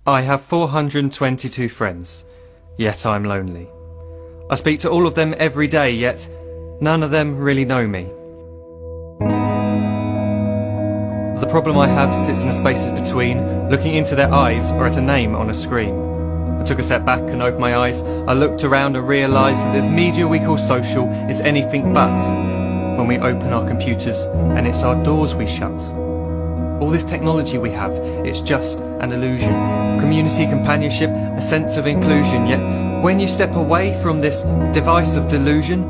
I have 422 friends, yet I'm lonely. I speak to all of them every day, yet none of them really know me. The problem I have sits in the spaces between looking into their eyes or at a name on a screen. I took a step back and opened my eyes. I looked around and realised that this media we call social is anything but when we open our computers and it's our doors we shut. All this technology we have, it's just an illusion. Community, companionship, a sense of inclusion. Yet when you step away from this device of delusion,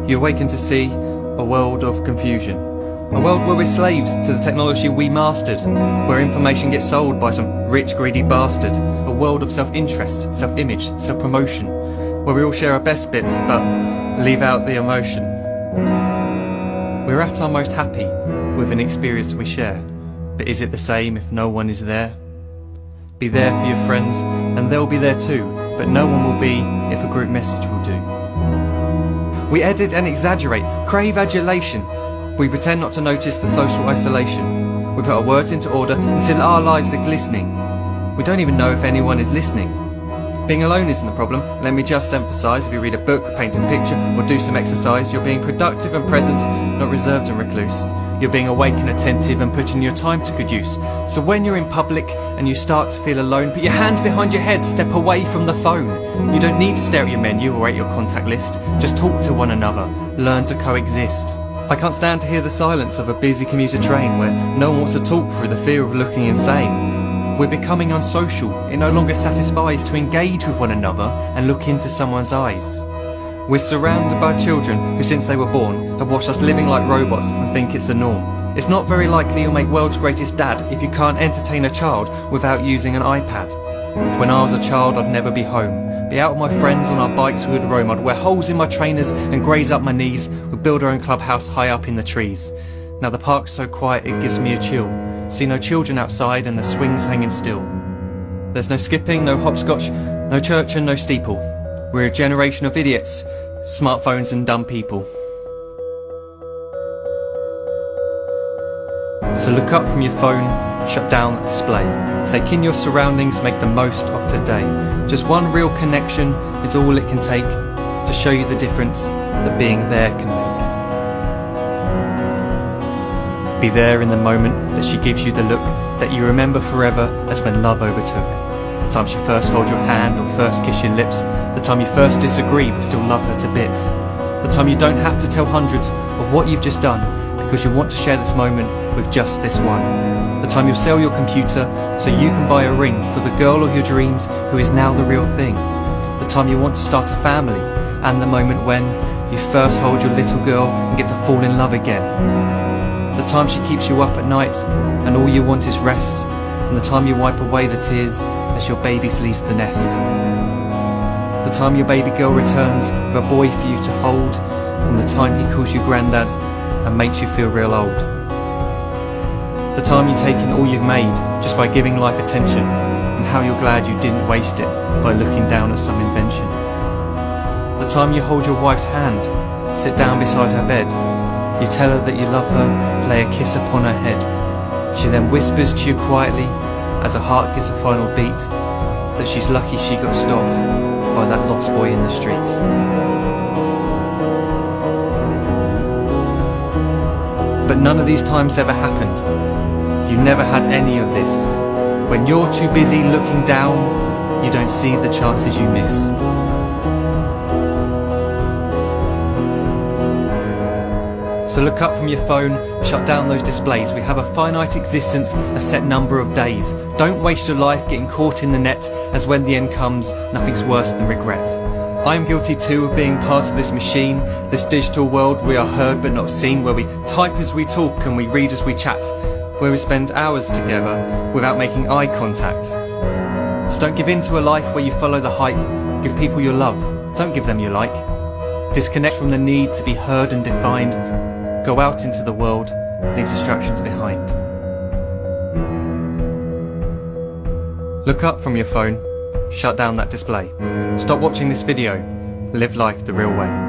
you awaken to see a world of confusion. A world where we're slaves to the technology we mastered, where information gets sold by some rich, greedy bastard. A world of self-interest, self-image, self-promotion, where we all share our best bits but leave out the emotion. We're at our most happy with an experience we share. But is it the same if no one is there? Be there for your friends and they'll be there too, but no one will be if a group message will do. We edit and exaggerate, crave adulation. We pretend not to notice the social isolation. We put our words into order until our lives are glistening. We don't even know if anyone is listening. Being alone isn't the problem. Let me just emphasise, if you read a book, paint a picture or do some exercise, you're being productive and present, not reserved and recluse. You're being awake and attentive and putting your time to good use. So when you're in public and you start to feel alone, put your hands behind your head, step away from the phone. You don't need to stare at your menu or at your contact list. Just talk to one another. Learn to coexist. I can't stand to hear the silence of a busy commuter train where no one wants to talk through the fear of looking insane. We're becoming unsocial. It no longer satisfies to engage with one another and look into someone's eyes. We're surrounded by children who, since they were born, have watched us living like robots and think it's the norm. It's not very likely you'll make world's greatest dad if you can't entertain a child without using an iPad. When I was a child, I'd never be home. Be out with my friends on our bikes, we would roam. I'd wear holes in my trainers and graze up my knees. We'd build our own clubhouse high up in the trees. Now the park's so quiet it gives me a chill. See no children outside and the swings hanging still. There's no skipping, no hopscotch, no church and no steeple. We're a generation of idiots, smartphones and dumb people. So look up from your phone, shut down the display. Take in your surroundings, make the most of today. Just one real connection is all it can take to show you the difference that being there can make. Be there in the moment that she gives you the look that you remember forever as when love overtook. The time she first holds your hand or first kiss your lips. The time you first disagree but still love her to bits. The time you don't have to tell hundreds of what you've just done because you want to share this moment with just this one. The time you'll sell your computer so you can buy a ring for the girl of your dreams who is now the real thing. The time you want to start a family and the moment when you first hold your little girl and get to fall in love again. The time she keeps you up at night and all you want is rest. And the time you wipe away the tears as your baby flees the nest. The time your baby girl returns with a boy for you to hold, and the time he calls you granddad and makes you feel real old. The time you take in all you've made just by giving life attention, and how you're glad you didn't waste it by looking down at some invention. The time you hold your wife's hand, sit down beside her bed, you tell her that you love her, lay a kiss upon her head. She then whispers to you quietly as her heart gives a final beat that she's lucky she got stopped by that lost boy in the street. But none of these times ever happened. You never had any of this. When you're too busy looking down, you don't see the chances you miss. So look up from your phone, shut down those displays. We have a finite existence, a set number of days. Don't waste your life getting caught in the net, as when the end comes, nothing's worse than regret. I am guilty too of being part of this machine, this digital world we are heard but not seen, where we type as we talk and we read as we chat, where we spend hours together without making eye contact. So don't give in to a life where you follow the hype. Give people your love, don't give them your like. Disconnect from the need to be heard and defined. Go out into the world, leave distractions behind. Look up from your phone, shut down that display. Stop watching this video, live life the real way.